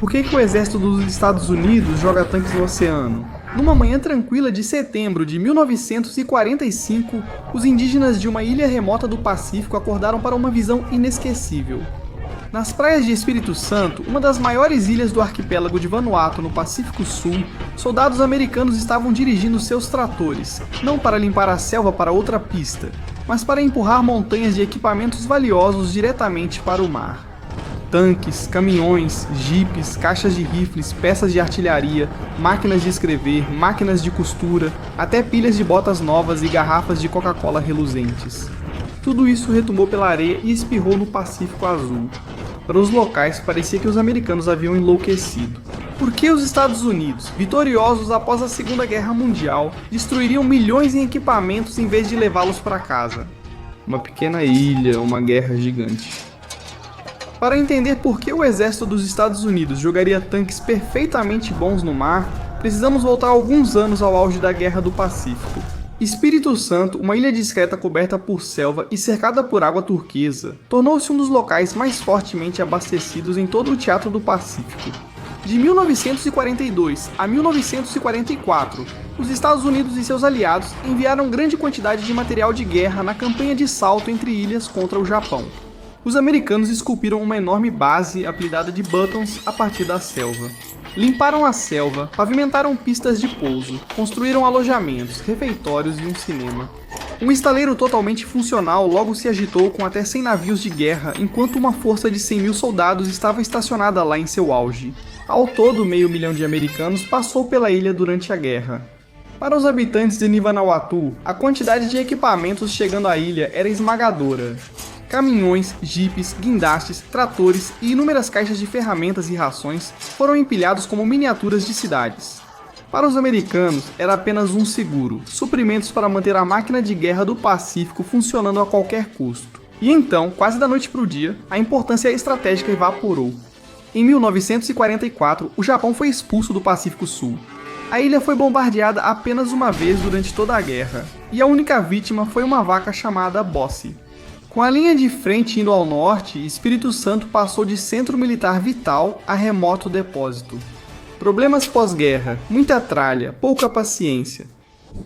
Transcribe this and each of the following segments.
Por que o exército dos Estados Unidos joga tanques no oceano? Numa manhã tranquila de setembro de 1945, os indígenas de uma ilha remota do Pacífico acordaram para uma visão inesquecível. Nas praias de Espírito Santo, uma das maiores ilhas do arquipélago de Vanuatu, no Pacífico Sul, soldados americanos estavam dirigindo seus tratores, não para limpar a selva para outra pista, mas para empurrar montanhas de equipamentos valiosos diretamente para o mar. Tanques, caminhões, jipes, caixas de rifles, peças de artilharia, máquinas de escrever, máquinas de costura, até pilhas de botas novas e garrafas de Coca-Cola reluzentes. Tudo isso retumbou pela areia e espirrou no Pacífico Azul. Para os locais, parecia que os americanos haviam enlouquecido. Por que os Estados Unidos, vitoriosos após a Segunda Guerra Mundial, destruiriam milhões em equipamentos em vez de levá-los para casa? Uma pequena ilha, uma guerra gigante. Para entender por que o exército dos Estados Unidos jogaria tanques perfeitamente bons no mar, precisamos voltar alguns anos ao auge da Guerra do Pacífico. Espírito Santo, uma ilha discreta coberta por selva e cercada por água turquesa, tornou-se um dos locais mais fortemente abastecidos em todo o Teatro do Pacífico. De 1942 a 1944, os Estados Unidos e seus aliados enviaram grande quantidade de material de guerra na campanha de salto entre ilhas contra o Japão. Os americanos esculpiram uma enorme base apelidada de Buttons a partir da selva. Limparam a selva, pavimentaram pistas de pouso, construíram alojamentos, refeitórios e um cinema. Um estaleiro totalmente funcional logo se agitou com até 100 navios de guerra, enquanto uma força de 100 mil soldados estava estacionada lá em seu auge. Ao todo, 500 mil de americanos passou pela ilha durante a guerra. Para os habitantes de Vanuatu, a quantidade de equipamentos chegando à ilha era esmagadora. Caminhões, jipes, guindastes, tratores e inúmeras caixas de ferramentas e rações foram empilhados como miniaturas de cidades. Para os americanos, era apenas um seguro, suprimentos para manter a máquina de guerra do Pacífico funcionando a qualquer custo. E então, quase da noite para o dia, a importância estratégica evaporou. Em 1944, o Japão foi expulso do Pacífico Sul. A ilha foi bombardeada apenas uma vez durante toda a guerra, e a única vítima foi uma vaca chamada Bosse. Com a linha de frente indo ao norte, Espírito Santo passou de centro militar vital a remoto depósito. Problemas pós-guerra, muita tralha, pouca paciência.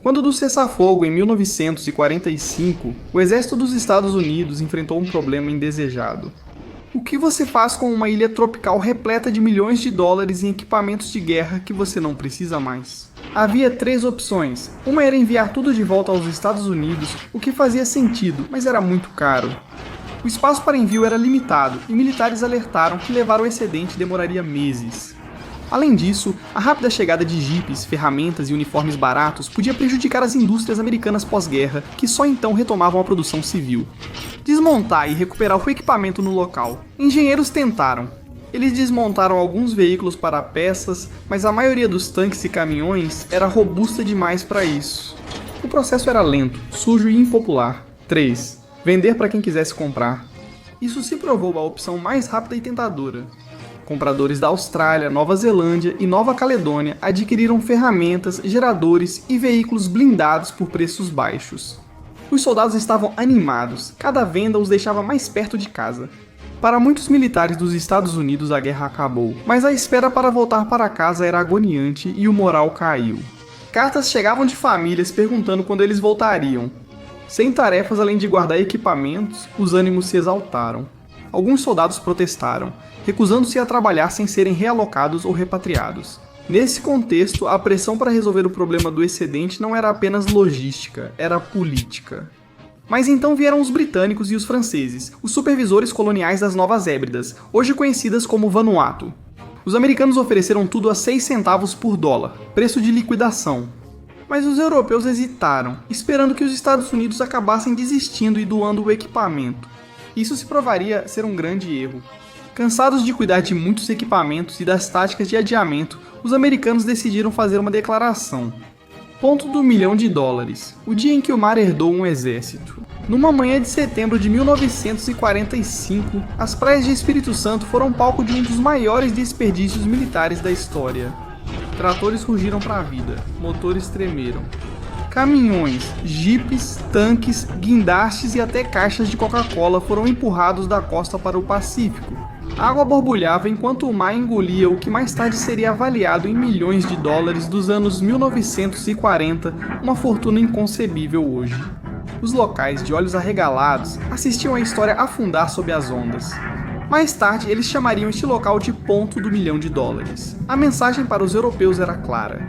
Quando do cessar-fogo em 1945, o exército dos Estados Unidos enfrentou um problema indesejado. O que você faz com uma ilha tropical repleta de milhões de dólares em equipamentos de guerra que você não precisa mais? Havia 3 opções. Uma era enviar tudo de volta aos Estados Unidos, o que fazia sentido, mas era muito caro. O espaço para envio era limitado e militares alertaram que levar o excedente demoraria meses. Além disso, a rápida chegada de jipes, ferramentas e uniformes baratos podia prejudicar as indústrias americanas pós-guerra, que só então retomavam a produção civil. Desmontar e recuperar o equipamento no local. Engenheiros tentaram. Eles desmontaram alguns veículos para peças, mas a maioria dos tanques e caminhões era robusta demais para isso. O processo era lento, sujo e impopular. 3. Vender para quem quisesse comprar. Isso se provou a opção mais rápida e tentadora. Compradores da Austrália, Nova Zelândia e Nova Caledônia adquiriram ferramentas, geradores e veículos blindados por preços baixos. Os soldados estavam animados, cada venda os deixava mais perto de casa. Para muitos militares dos Estados Unidos a guerra acabou, mas a espera para voltar para casa era agoniante e o moral caiu. Cartas chegavam de famílias perguntando quando eles voltariam. Sem tarefas além de guardar equipamentos, os ânimos se exaltaram. Alguns soldados protestaram, recusando-se a trabalhar sem serem realocados ou repatriados. Nesse contexto, a pressão para resolver o problema do excedente não era apenas logística, era política. Mas então vieram os britânicos e os franceses, os supervisores coloniais das Novas Hébridas, hoje conhecidas como Vanuatu. Os americanos ofereceram tudo a 6 centavos por dólar, preço de liquidação. Mas os europeus hesitaram, esperando que os Estados Unidos acabassem desistindo e doando o equipamento. Isso se provaria ser um grande erro. Cansados de cuidar de muitos equipamentos e das táticas de adiamento, os americanos decidiram fazer uma declaração. Ponto do $1 milhão, o dia em que o mar herdou um exército. Numa manhã de setembro de 1945, as praias de Espírito Santo foram palco de um dos maiores desperdícios militares da história. Tratores rugiram para a vida, motores tremeram. Caminhões, jipes, tanques, guindastes e até caixas de Coca-Cola foram empurrados da costa para o Pacífico. A água borbulhava enquanto o mar engolia o que mais tarde seria avaliado em milhões de dólares dos anos 1940, uma fortuna inconcebível hoje. Os locais, de olhos arregalados, assistiam a história afundar sob as ondas. Mais tarde, eles chamariam este local de Ponto do Milhão de Dólares. A mensagem para os europeus era clara: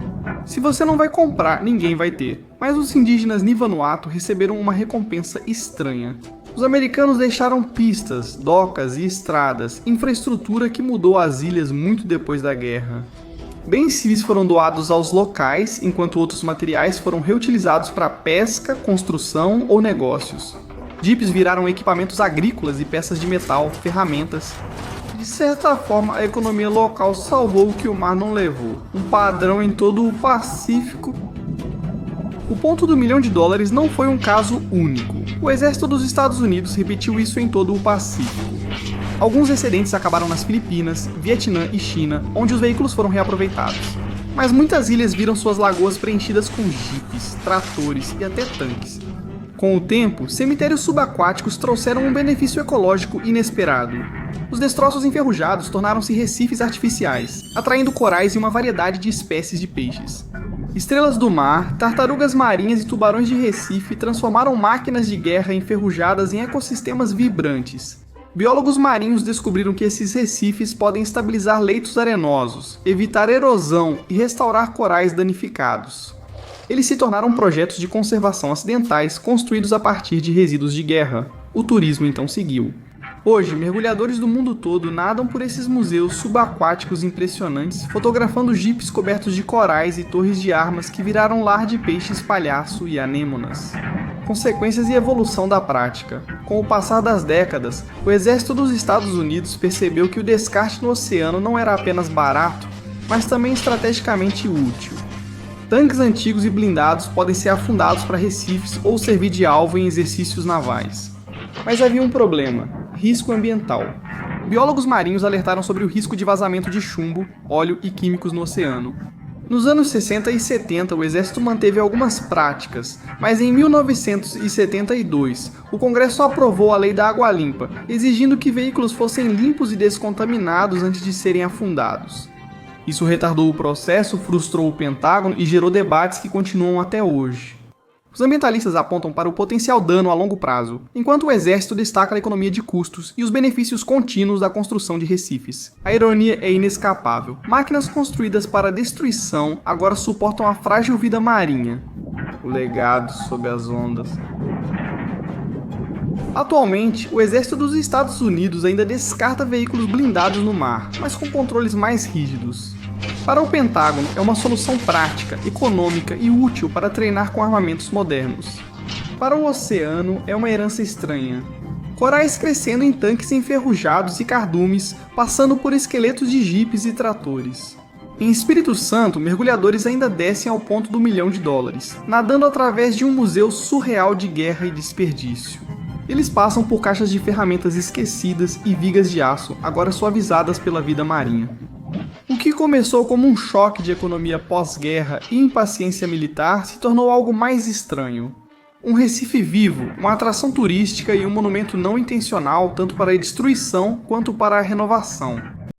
se você não vai comprar, ninguém vai ter. Mas os indígenas Ni Vanuatu receberam uma recompensa estranha. Os americanos deixaram pistas, docas e estradas, infraestrutura que mudou as ilhas muito depois da guerra. Bens civis foram doados aos locais, enquanto outros materiais foram reutilizados para pesca, construção ou negócios. Jeeps viraram equipamentos agrícolas e peças de metal, ferramentas. De certa forma, a economia local salvou o que o mar não levou, um padrão em todo o Pacífico. O Ponto do Milhão de Dólares não foi um caso único. O exército dos Estados Unidos repetiu isso em todo o Pacífico. Alguns excedentes acabaram nas Filipinas, Vietnã e China, onde os veículos foram reaproveitados. Mas muitas ilhas viram suas lagoas preenchidas com jipes, tratores e até tanques. Com o tempo, cemitérios subaquáticos trouxeram um benefício ecológico inesperado. Os destroços enferrujados tornaram-se recifes artificiais, atraindo corais e uma variedade de espécies de peixes. Estrelas do mar, tartarugas marinhas e tubarões de recife transformaram máquinas de guerra enferrujadas em ecossistemas vibrantes. Biólogos marinhos descobriram que esses recifes podem estabilizar leitos arenosos, evitar erosão e restaurar corais danificados. Eles se tornaram projetos de conservação acidentais construídos a partir de resíduos de guerra. O turismo então seguiu. Hoje, mergulhadores do mundo todo nadam por esses museus subaquáticos impressionantes, fotografando jipes cobertos de corais e torres de armas que viraram lar de peixes palhaço e anêmonas. Consequências e evolução da prática. Com o passar das décadas, o exército dos Estados Unidos percebeu que o descarte no oceano não era apenas barato, mas também estrategicamente útil. Tanques antigos e blindados podem ser afundados para recifes ou servir de alvo em exercícios navais. Mas havia um problema: risco ambiental. Biólogos marinhos alertaram sobre o risco de vazamento de chumbo, óleo e químicos no oceano. Nos anos 60 e 70, o exército manteve algumas práticas, mas em 1972, o Congresso aprovou a Lei da Água Limpa, exigindo que veículos fossem limpos e descontaminados antes de serem afundados. Isso retardou o processo, frustrou o Pentágono e gerou debates que continuam até hoje. Os ambientalistas apontam para o potencial dano a longo prazo, enquanto o exército destaca a economia de custos e os benefícios contínuos da construção de recifes. A ironia é inescapável. Máquinas construídas para destruição agora suportam a frágil vida marinha. O legado sob as ondas. Atualmente, o exército dos Estados Unidos ainda descarta veículos blindados no mar, mas com controles mais rígidos. Para o Pentágono, é uma solução prática, econômica e útil para treinar com armamentos modernos. Para o oceano, é uma herança estranha. Corais crescendo em tanques enferrujados e cardumes, passando por esqueletos de jipes e tratores. Em Espírito Santo, mergulhadores ainda descem ao Ponto do Milhão de Dólares, nadando através de um museu surreal de guerra e desperdício. Eles passam por caixas de ferramentas esquecidas e vigas de aço, agora suavizadas pela vida marinha. O que começou como um choque de economia pós-guerra e impaciência militar se tornou algo mais estranho. Um Recife vivo, uma atração turística e um monumento não intencional tanto para a destruição quanto para a renovação.